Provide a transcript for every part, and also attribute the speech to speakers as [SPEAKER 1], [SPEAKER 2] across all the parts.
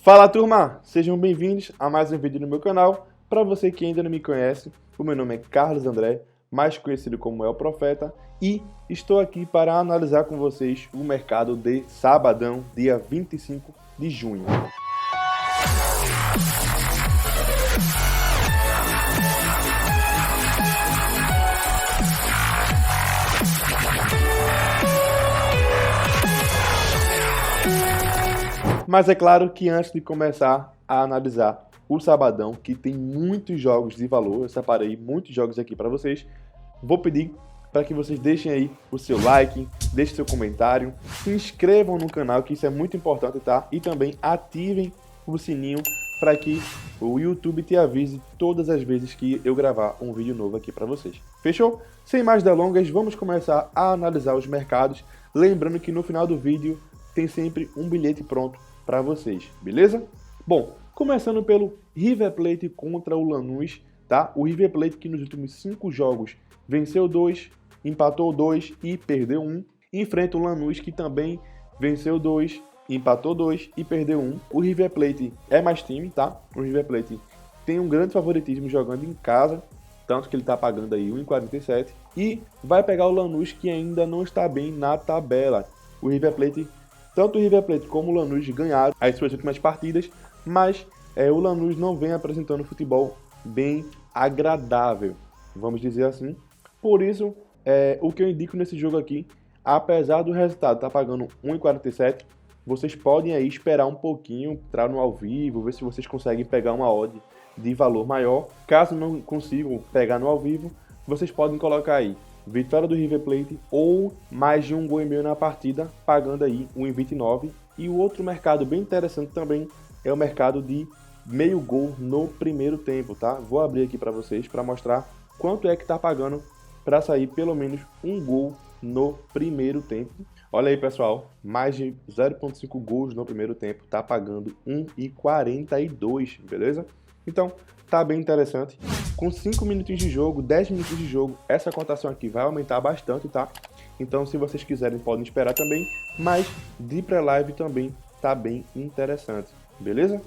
[SPEAKER 1] Fala turma, sejam bem-vindos a mais um vídeo no meu canal. Para você que ainda não me conhece, o meu nome é Carlos André, mais conhecido como El Profeta, e estou aqui para analisar com vocês o mercado de sabadão, dia 25 de junho. Mas é claro que antes de começar a analisar o sabadão, que tem muitos jogos de valor, eu separei muitos jogos aqui para vocês, vou pedir para que vocês deixem aí o seu like, deixem seu comentário, se inscrevam no canal, que isso é muito importante, tá? E também ativem o sininho para que o YouTube te avise todas as vezes que eu gravar um vídeo novo aqui para vocês. Fechou? Sem mais delongas, vamos começar a analisar os mercados, lembrando que no final do vídeo tem sempre um bilhete pronto para vocês, beleza? Bom, começando pelo River Plate contra o Lanús, tá? O River Plate que nos últimos 5 jogos venceu 2, empatou 2 e perdeu 1. Enfrenta o Lanús que também venceu 2, empatou 2 e perdeu 1. O River Plate é mais time, tá? O River Plate tem um grande favoritismo jogando em casa, tanto que ele está pagando aí 1,47 e vai pegar o Lanús que ainda não está bem na tabela. O River Plate, tanto o River Plate como o Lanús ganharam as suas últimas partidas, mas o Lanús não vem apresentando futebol bem agradável, vamos dizer assim. Por isso, o que eu indico nesse jogo aqui, apesar do resultado estar pagando 1,47, vocês podem aí esperar um pouquinho, entrar no ao vivo, ver se vocês conseguem pegar uma odd de valor maior. Caso não consigam pegar no ao vivo, vocês podem colocar aí vitória do River Plate ou mais de 1,5 gols na partida, pagando aí 1,29. E o outro mercado bem interessante também é o mercado de meio gol no primeiro tempo, tá? Vou abrir aqui para vocês para mostrar quanto é que tá pagando para sair pelo menos um gol no primeiro tempo. Olha aí, pessoal, mais de 0,5 gols no primeiro tempo, tá pagando 1,42, beleza? Então, tá bem interessante. Com 5 minutos de jogo, 10 minutos de jogo, essa cotação aqui vai aumentar bastante, tá? Então, se vocês quiserem, podem esperar também, mas de pré-live também tá bem interessante, beleza?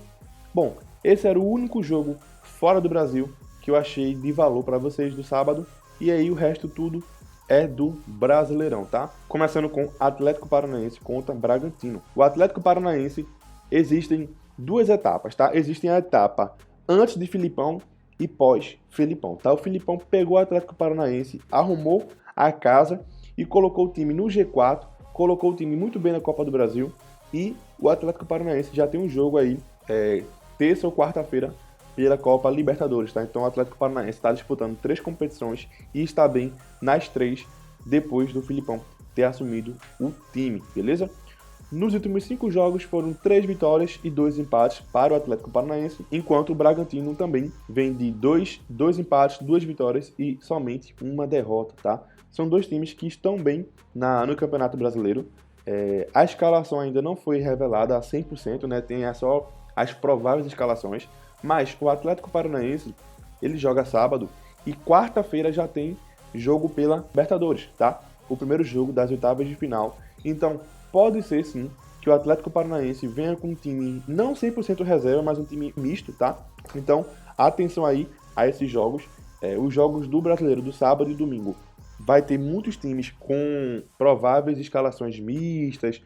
[SPEAKER 1] Bom, esse era o único jogo fora do Brasil que eu achei de valor para vocês do sábado, e aí o resto tudo é do Brasileirão, tá? Começando com Atlético Paranaense contra Bragantino. O Atlético Paranaense existem duas etapas, tá? Existe a etapa antes de Filipão e pós-Filipão, tá? O Filipão pegou o Atlético Paranaense, arrumou a casa e colocou o time no G4, colocou o time muito bem na Copa do Brasil, e o Atlético Paranaense já tem um jogo aí, terça ou quarta-feira, pela Copa Libertadores, tá? Então o Atlético Paranaense está disputando 3 competições e está bem nas 3 depois do Filipão ter assumido o time, beleza? Nos últimos 5 jogos foram 3 vitórias e 2 empates para o Atlético Paranaense, enquanto o Bragantino também vem de 2 empates, 2 vitórias e somente uma derrota, tá? São dois times que estão bem no Campeonato Brasileiro. A escalação ainda não foi revelada a 100%, né? Tem só as prováveis escalações, mas o Atlético Paranaense, ele joga sábado e quarta-feira já tem jogo pela Libertadores, tá? O primeiro jogo das oitavas de final. Então, pode ser sim que o Atlético Paranaense venha com um time não 100% reserva, mas um time misto, tá? Então, atenção aí a esses jogos. Os jogos do Brasileiro do sábado e domingo vai ter muitos times com prováveis escalações mistas,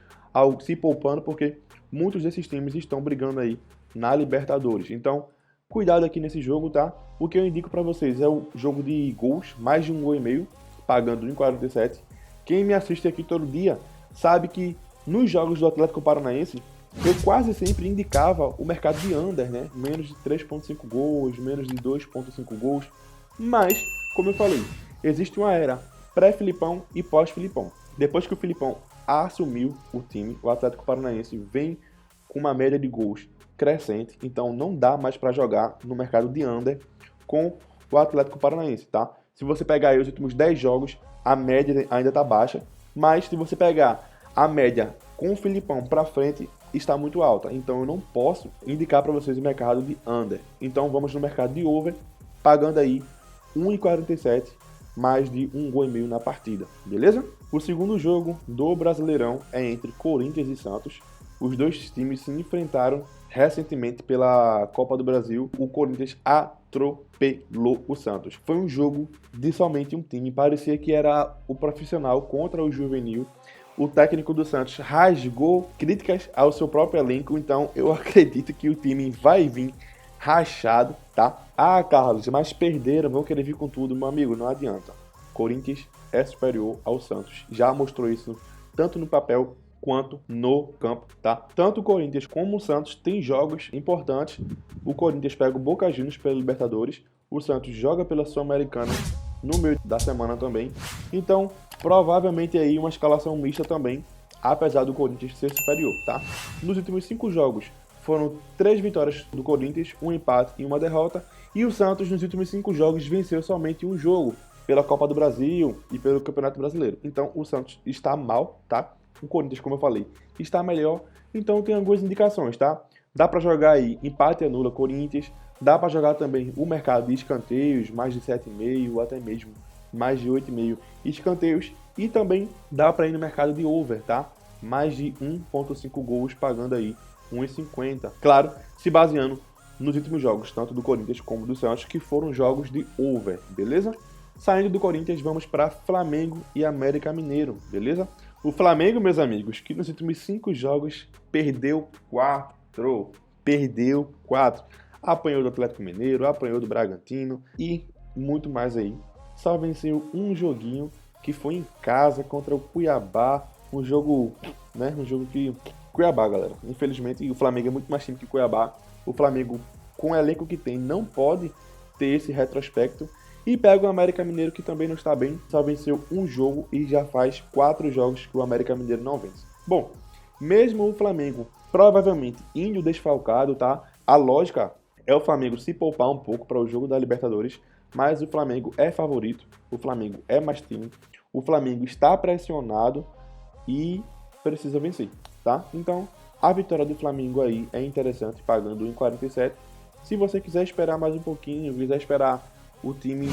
[SPEAKER 1] se poupando, porque muitos desses times estão brigando aí na Libertadores. Então, cuidado aqui nesse jogo, tá? O que eu indico para vocês é o jogo de gols, mais de 1,5 gol, pagando 1,47. Quem me assiste aqui todo dia sabe que nos jogos do Atlético Paranaense eu quase sempre indicava o mercado de under, né? Menos de 3,5 gols, menos de 2,5 gols. Mas, como eu falei, existe uma era pré-Filipão e pós-Filipão. Depois que o Filipão assumiu o time, o Atlético Paranaense vem com uma média de gols crescente, então não dá mais para jogar no mercado de under com o Atlético Paranaense, tá? Se você pegar aí os últimos 10 jogos, a média ainda tá baixa, mas se você pegar a média com o Filipão para frente, está muito alta, então eu não posso indicar para vocês o mercado de under. Então vamos no mercado de over, pagando aí 1,47, mais de 1,5 gol na partida, beleza? O segundo jogo do Brasileirão é entre Corinthians e Santos. Os dois times se enfrentaram recentemente pela Copa do Brasil, o Corinthians atropelou o Santos. Foi um jogo de somente um time, parecia que era o profissional contra o juvenil. O técnico do Santos rasgou críticas ao seu próprio elenco, então eu acredito que o time vai vir rachado, tá? Ah, Carlos, mas perderam, vão querer vir com tudo. Meu amigo, não adianta. Corinthians é superior ao Santos. Já mostrou isso tanto no papel quanto no campo, tá? Tanto o Corinthians como o Santos têm jogos importantes. O Corinthians pega o Boca Juniors pela Libertadores, o Santos joga pela Sul-Americana no meio da semana também. Então, provavelmente aí uma escalação mista também, apesar do Corinthians ser superior, tá? Nos últimos 5 jogos, foram 3 vitórias do Corinthians, um empate e uma derrota. E o Santos, nos últimos 5 jogos, venceu somente um jogo pela Copa do Brasil e pelo Campeonato Brasileiro. Então, o Santos está mal, tá? O Corinthians, como eu falei, está melhor. Então, tem algumas indicações, tá? Dá para jogar aí empate anula Corinthians. Dá para jogar também o mercado de escanteios, mais de 7,5, até mesmo mais de 8,5 escanteios. E também dá para ir no mercado de over, tá? Mais de 1,5 gols, pagando aí 1,50. Claro, se baseando nos últimos jogos, tanto do Corinthians como do Santos, que foram jogos de over, beleza? Saindo do Corinthians, vamos para Flamengo e América Mineiro, beleza? O Flamengo, meus amigos, que nos últimos 5 jogos perdeu 4. Perdeu 4. Apanhou do Atlético Mineiro, apanhou do Bragantino e muito mais aí. Só venceu um joguinho que foi em casa contra o Cuiabá. Um jogo, né? Um jogo que... Cuiabá, galera. Infelizmente, o Flamengo é muito mais time que o Cuiabá. O Flamengo, com o elenco que tem, não pode ter esse retrospecto. E pega o América Mineiro, que também não está bem. Só venceu um jogo e já faz 4 jogos que o América Mineiro não vence. Bom, mesmo o Flamengo provavelmente indo desfalcado, tá? A lógica é o Flamengo se poupar um pouco para o jogo da Libertadores. Mas o Flamengo é favorito. O Flamengo é mais time. O Flamengo está pressionado e precisa vencer, tá? Então, a vitória do Flamengo aí é interessante, pagando 1,47. Se você quiser esperar mais um pouquinho, quiser esperar o time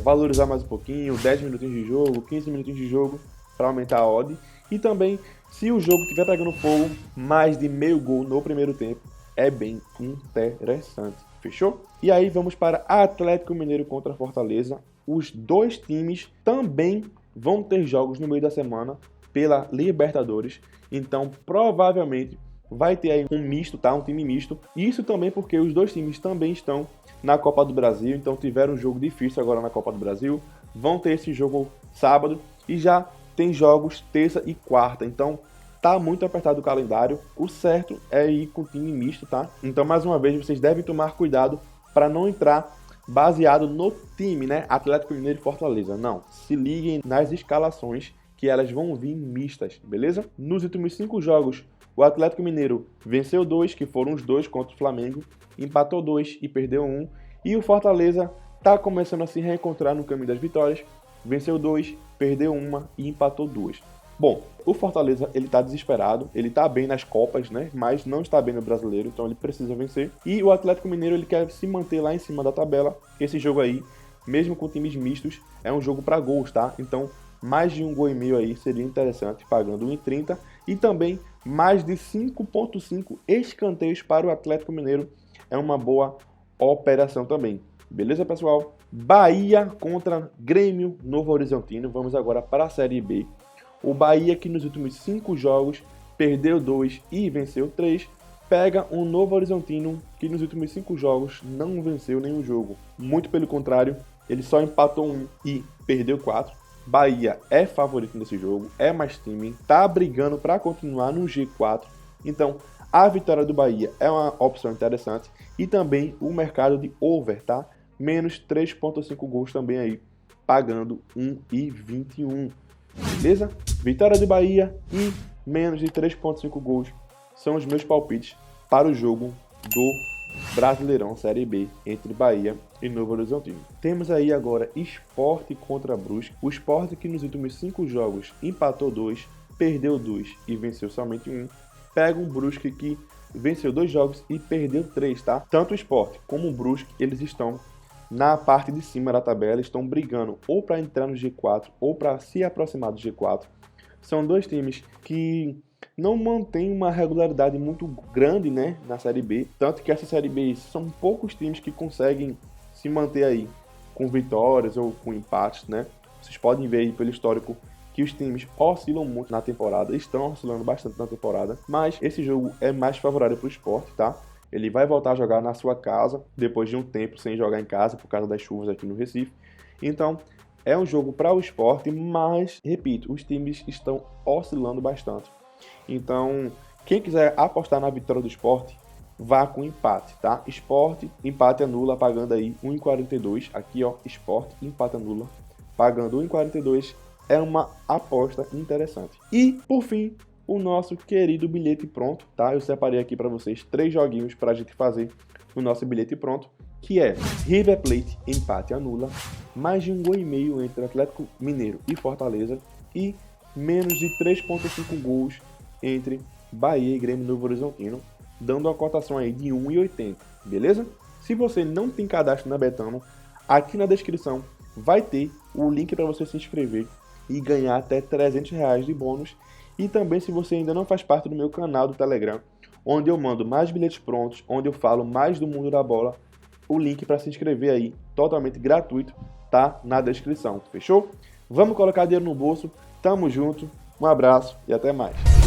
[SPEAKER 1] valorizar mais um pouquinho, 10 minutinhos de jogo, 15 minutinhos de jogo, para aumentar a odd. E também, se o jogo estiver pegando fogo, mais de meio gol no primeiro tempo, é bem interessante. Fechou? E aí vamos para Atlético Mineiro contra Fortaleza. Os dois times também vão ter jogos no meio da semana pela Libertadores. Então, provavelmente vai ter aí um misto, tá? Um time misto. Isso também porque os dois times também estão na Copa do Brasil. Então, tiveram um jogo difícil agora na Copa do Brasil. Vão ter esse jogo sábado e já tem jogos terça e quarta. Então, tá muito apertado o calendário. O certo é ir com time misto, tá? Então, mais uma vez, vocês devem tomar cuidado para não entrar baseado no time, né? Atlético Mineiro e Fortaleza. Não, se liguem nas escalações que elas vão vir mistas, beleza? Nos últimos 5 jogos, o Atlético Mineiro venceu 2, que foram os 2 contra o Flamengo, empatou 2 e perdeu 1. E o Fortaleza tá começando a se reencontrar no caminho das vitórias. Venceu 2, perdeu 1 e empatou 2. Bom, o Fortaleza, ele tá desesperado, ele tá bem nas Copas, né, mas não está bem no Brasileiro, então ele precisa vencer. E o Atlético Mineiro, ele quer se manter lá em cima da tabela. Esse jogo aí, mesmo com times mistos, é um jogo para gols, tá? Então, mais de 1,5 gol aí seria interessante, pagando 1,30. E também, mais de 5,5 escanteios para o Atlético Mineiro é uma boa operação também. Beleza, pessoal? Bahia contra Grêmio Novo Horizontino. Vamos agora para a Série B. O Bahia, que nos últimos 5 jogos perdeu 2 e venceu 3, pega um Novo Horizontino que nos últimos 5 jogos não venceu nenhum jogo. Muito pelo contrário, ele só empatou 1 e perdeu 4. Bahia é favorito nesse jogo, é mais time, tá brigando para continuar no G4. Então, a vitória do Bahia é uma opção interessante. E também o mercado de over, tá? Menos 3,5 gols também aí, pagando 1,21. Beleza? Vitória do Bahia e menos de 3,5 gols são os meus palpites para o jogo do Brasileirão Série B entre Bahia e Novo Horizontino. Temos aí agora Sport contra Brusque. O Sport, que nos últimos 5 jogos empatou 2, perdeu 2 e venceu somente 1. Pega um Brusque que venceu 2 jogos e perdeu 3, tá? Tanto o Sport como o Brusque, eles estão na parte de cima da tabela, estão brigando ou para entrar no G4 ou para se aproximar do G4. São dois times que não mantém uma regularidade muito grande, né, na Série B. Tanto que essa Série B são poucos times que conseguem se manter aí com vitórias ou com empates, né? Vocês podem ver aí pelo histórico que os times oscilam muito na temporada, estão oscilando bastante na temporada, mas esse jogo é mais favorável para o Sport, tá? Ele vai voltar a jogar na sua casa, depois de um tempo sem jogar em casa, por causa das chuvas aqui no Recife. Então, é um jogo para o Sport, mas, repito, os times estão oscilando bastante. Então, quem quiser apostar na vitória do Sport, vá com empate, tá? Sport, empate anula, pagando aí 1,42. Aqui, ó, Sport, empate anula, pagando 1,42. É uma aposta interessante. E, por fim, o nosso querido bilhete pronto, tá? Eu separei aqui para vocês 3 joguinhos para a gente fazer no nosso bilhete pronto, que é River Plate, empate anula, mais de 1,5 gol entre Atlético Mineiro e Fortaleza e menos de 3,5 gols entre Bahia e Grêmio Novo Horizontino, dando uma cotação aí de 1,80, beleza? Se você não tem cadastro na Betano, aqui na descrição vai ter o link para você se inscrever e ganhar até R$300 de bônus. E também, se você ainda não faz parte do meu canal do Telegram, onde eu mando mais bilhetes prontos, onde eu falo mais do mundo da bola, o link para se inscrever aí, totalmente gratuito, tá na descrição, fechou? Vamos colocar dinheiro no bolso, tamo junto, um abraço e até mais.